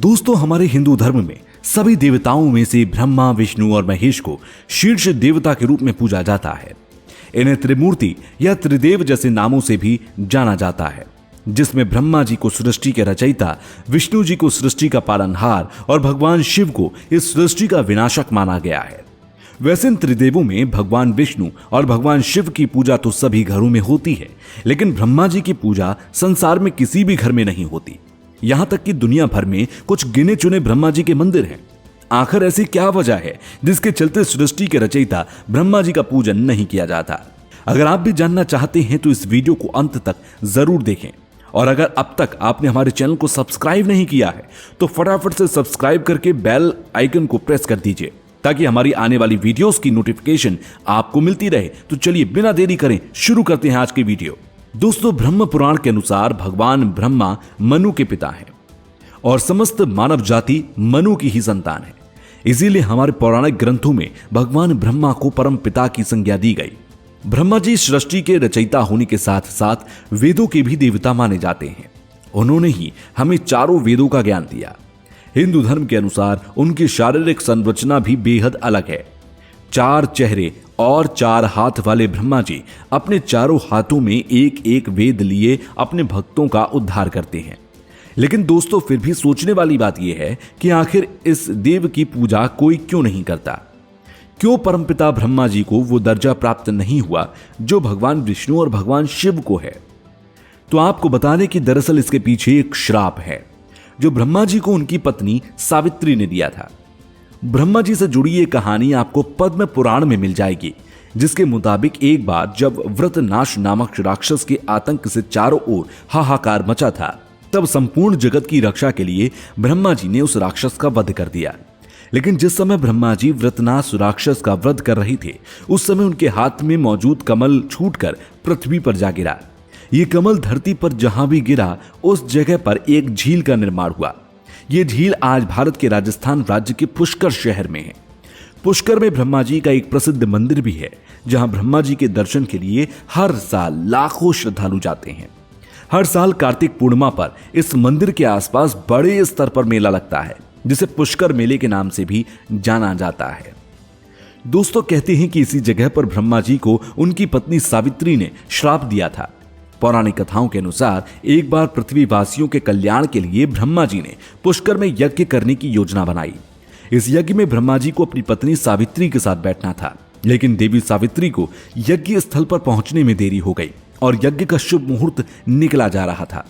दोस्तों, हमारे हिंदू धर्म में सभी देवताओं में से ब्रह्मा, विष्णु और महेश को शीर्ष देवता के रूप में पूजा जाता है। इन्हें त्रिमूर्ति या त्रिदेव जैसे नामों से भी जाना जाता है, जिसमें ब्रह्मा जी को सृष्टि के रचयिता, विष्णु जी को सृष्टि का पालनहार और भगवान शिव को इस सृष्टि का विनाशक माना गया है। वैसे इन त्रिदेवों में भगवान विष्णु और भगवान शिव की पूजा तो सभी घरों में होती है, लेकिन ब्रह्मा जी की पूजा संसार में किसी भी घर में नहीं होती। यहां तक कि दुनिया भर में कुछ गिने चुने ब्रह्मा जी के मंदिर हैं। आखिर ऐसी क्या वजह है जिसके चलते सृष्टि के रचयिता ब्रह्मा जी का पूजन नहीं किया जाता? अगर आप भी जानना चाहते हैं तो इस वीडियो को अंत तक जरूर देखें। और अगर अब तक आपने हमारे चैनल को सब्सक्राइब नहीं किया है तो फटाफट से सब्सक्राइब करके बेल आइकन को प्रेस कर दीजिए, ताकि हमारी आने वाली वीडियोस की नोटिफिकेशन आपको मिलती रहे। तो चलिए बिना देरी करें शुरू करते हैं आज की वीडियो। दोस्तों, ब्रह्म पुराण के अनुसार भगवान ब्रह्मा मनु के पिता हैं और समस्त मानव जाति मनु की ही संतान है। इसीलिए हमारे पौराणिक ग्रंथों में भगवान ब्रह्मा को परम पिता की संज्ञा दी गई। ब्रह्मा जी सृष्टि के रचयिता होने के साथ साथ वेदों के भी देवता माने जाते हैं। उन्होंने ही हमें चारों वेदों का ज्ञान दिया। हिंदू धर्म के अनुसार उनकी शारीरिक संरचना भी बेहद अलग है। 4 चेहरे और 4 हाथ वाले ब्रह्मा जी अपने चारों हाथों में एक एक वेद लिए अपने भक्तों का उद्धार करते हैं। लेकिन दोस्तों, फिर भी सोचने वाली बात यह है कि आखिर इस देव की पूजा कोई क्यों नहीं करता? क्यों परमपिता ब्रह्मा जी को वो दर्जा प्राप्त नहीं हुआ जो भगवान विष्णु और भगवान शिव को है? तो आपको बता दें कि दरअसल इसके पीछे एक श्राप है जो ब्रह्मा जी को उनकी पत्नी सावित्री ने दिया था। ब्रह्मा जी से जुड़ी ये कहानी आपको पद्म पुराण में मिल जाएगी, जिसके मुताबिक एक बार जब व्रतनाश नामक राक्षस के आतंक से चारों ओर हाहाकार मचा था, तब संपूर्ण जगत की रक्षा के लिए ब्रह्मा जी ने उस राक्षस का वध कर दिया। लेकिन जिस समय ब्रह्मा जी व्रतनाश राक्षस का वध कर रहे थे, उस समय उनके हाथ में मौजूद कमल छूटकर पृथ्वी पर जा गिरा। ये कमल धरती पर जहां भी गिरा, उस जगह पर एक झील का निर्माण हुआ। ये झील आज भारत के राजस्थान राज्य के पुष्कर शहर में है। पुष्कर में ब्रह्मा जी का एक प्रसिद्ध मंदिर भी है, जहां ब्रह्मा जी के दर्शन के लिए हर साल लाखों श्रद्धालु जाते हैं। हर साल कार्तिक पूर्णिमा पर इस मंदिर के आसपास बड़े स्तर पर मेला लगता है, जिसे पुष्कर मेले के नाम से भी जाना जाता है। दोस्तों, कहते हैं कि इसी जगह पर ब्रह्मा जी को उनकी पत्नी सावित्री ने श्राप दिया था। पौराणिक कथाओं के अनुसार एक बार पृथ्वीवासियों के कल्याण के लिए ब्रह्मा जी ने पुष्कर में यज्ञ करने की योजना बनाई। इस यज्ञ में ब्रह्मा जी को अपनी पत्नी सावित्री के साथ बैठना था, लेकिन देवी सावित्री को यज्ञ स्थल पर पहुंचने में देरी हो गई और यज्ञ का शुभ मुहूर्त निकला जा रहा था।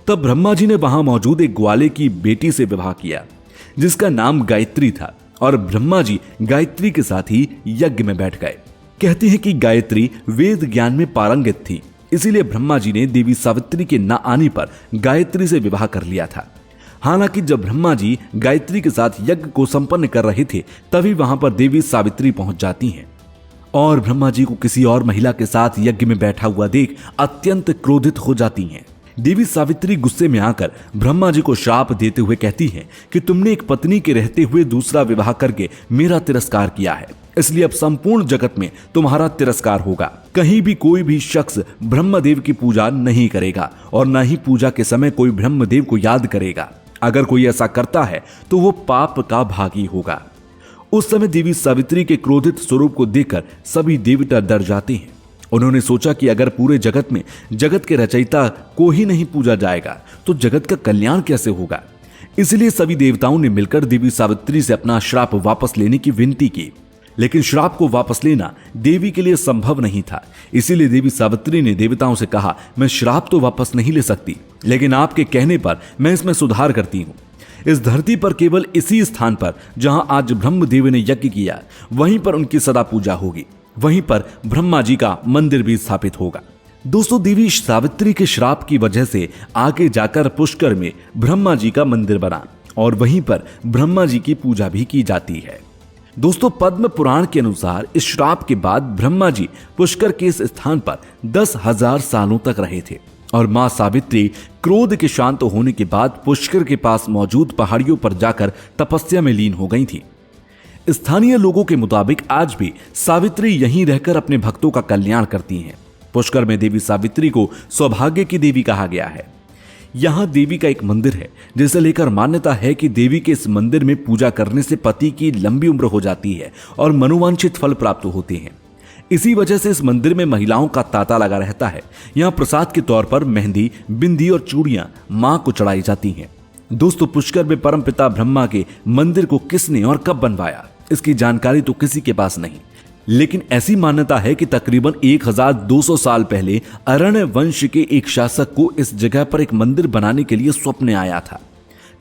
तब ब्रह्मा जी ने वहां मौजूद एक ग्वाले की बेटी से विवाह किया, जिसका नाम गायत्री था, और ब्रह्मा जी गायत्री के साथ ही यज्ञ में बैठ गए। कहते हैं कि गायत्री वेद ज्ञान में पारंगत थी, इसीलिए ब्रह्मा जी ने देवी सावित्री के न आने पर गायत्री से विवाह कर लिया था। हालांकि जब ब्रह्मा जी गायत्री के साथ यज्ञ को संपन्न कर रहे थे, तभी वहां पर देवी सावित्री पहुंच जाती हैं और ब्रह्मा जी को किसी और महिला के साथ यज्ञ में बैठा हुआ देख अत्यंत क्रोधित हो जाती हैं। देवी सावित्री गुस्से में आकर ब्रह्मा जी को श्राप देते हुए कहती हैं कि तुमने एक पत्नी के रहते हुए दूसरा विवाह करके मेरा तिरस्कार किया है, इसलिए अब संपूर्ण जगत में तुम्हारा तिरस्कार होगा। कहीं भी कोई भी शख्स ब्रह्मदेव की पूजा नहीं करेगा और न ही पूजा के समय कोई ब्रह्मदेव को याद करेगा। अगर कोई ऐसा करता है तो वो पाप का भागी होगा। उस समय देवी सावित्री के क्रोधित स्वरूप को देखकर सभी देवता डर जाते हैं। उन्होंने सोचा कि अगर पूरे जगत में जगत के रचयिता को ही नहीं पूजा जाएगा तो जगत का कल्याण कैसे होगा। इसलिए सभी देवताओं ने मिलकर देवी सावित्री से अपना श्राप वापस लेने की विनती की, लेकिन श्राप को वापस लेना देवी के लिए संभव नहीं था। इसीलिए देवी सावित्री ने देवताओं से कहा, मैं श्राप तो वापस नहीं ले सकती, लेकिन आपके कहने पर मैं इसमें सुधार करती हूँ। इस धरती पर केवल इसी स्थान पर जहां आज ब्रह्मदेव ने यज्ञ किया, वहीं पर उनकी सदा पूजा होगी। वहीं पर ब्रह्मा जी का मंदिर भी स्थापित होगा। दोस्तों, देवी सावित्री के श्राप की वजह से आगे जाकर पुष्कर में ब्रह्मा जी का मंदिर बना और वहीं पर ब्रह्मा जी की पूजा भी की जाती है। दोस्तों, पद्म पुराण के अनुसार इस श्राप के बाद ब्रह्मा जी पुष्कर के इस स्थान पर 10,000 सालों तक रहे थे और मां सावित्री क्रोध के शांत होने के बाद पुष्कर के पास मौजूद पहाड़ियों पर जाकर तपस्या में लीन हो गई थी। स्थानीय लोगों के मुताबिक आज भी सावित्री यहीं रहकर अपने भक्तों का कल्याण करती हैं। पुष्कर में देवी सावित्री को सौभाग्य की देवी कहा गया है। यहाँ देवी का एक मंदिर है जिसे लेकर मान्यता है कि देवी के इस मंदिर में पूजा करने से पति की लंबी उम्र हो जाती है और मनोवांछित फल प्राप्त होते हैं। इसी वजह से इस मंदिर में महिलाओं का तांता लगा रहता है। यहाँ प्रसाद के तौर पर मेहंदी, बिंदी और चूड़ियां मां को चढ़ाई जाती हैं। दोस्तों, पुष्कर में परमपिता ब्रह्मा के मंदिर को किसने और कब बनवाया, इसकी जानकारी तो किसी के पास नहीं, लेकिन ऐसी मान्यता है कि तकरीबन 1200 साल पहले अरण्य वंश के एक शासक को इस जगह पर एक मंदिर बनाने के लिए स्वप्न आया था,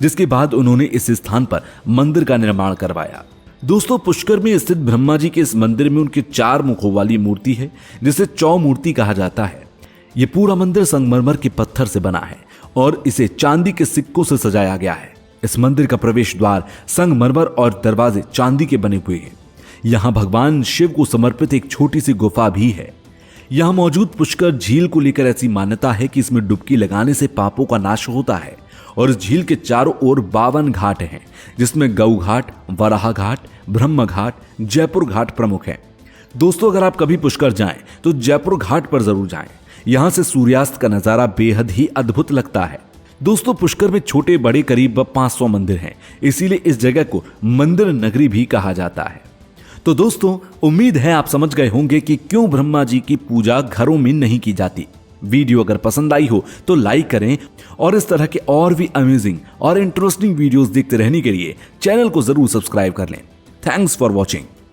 जिसके बाद उन्होंने इस स्थान पर मंदिर का निर्माण करवाया। दोस्तों, पुष्कर में स्थित ब्रह्मा जी के इस मंदिर में उनके 4 मुखों वाली मूर्ति है, जिसे चौमूर्ति कहा जाता है। यह पूरा मंदिर संगमरमर के पत्थर से बना है और इसे चांदी के सिक्कों से सजाया गया है। इस मंदिर का प्रवेश द्वार संगमरमर और दरवाजे चांदी के बने हुए हैं। यहाँ भगवान शिव को समर्पित एक छोटी सी गुफा भी है। यहाँ मौजूद पुष्कर झील को लेकर ऐसी मान्यता है कि इसमें डुबकी लगाने से पापों का नाश होता है और इस झील के चारों ओर 52 घाट हैं, जिसमें गौ घाट, वराह घाट, ब्रह्म घाट, जयपुर घाट प्रमुख हैं। दोस्तों, अगर आप कभी पुष्कर जाएं तो जयपुर घाट पर जरूर जाएं। यहाँ से सूर्यास्त का नजारा बेहद ही अद्भुत लगता है। दोस्तों, पुष्कर में छोटे बड़े करीब 500 मंदिर हैं, इसीलिए इस जगह को मंदिर नगरी भी कहा जाता है। तो दोस्तों, उम्मीद है आप समझ गए होंगे कि क्यों ब्रह्मा जी की पूजा घरों में नहीं की जाती। वीडियो अगर पसंद आई हो तो लाइक करें और इस तरह के और भी अमेजिंग और इंटरेस्टिंग वीडियोस देखते रहने के लिए चैनल को जरूर सब्सक्राइब कर लें। Thanks for watching.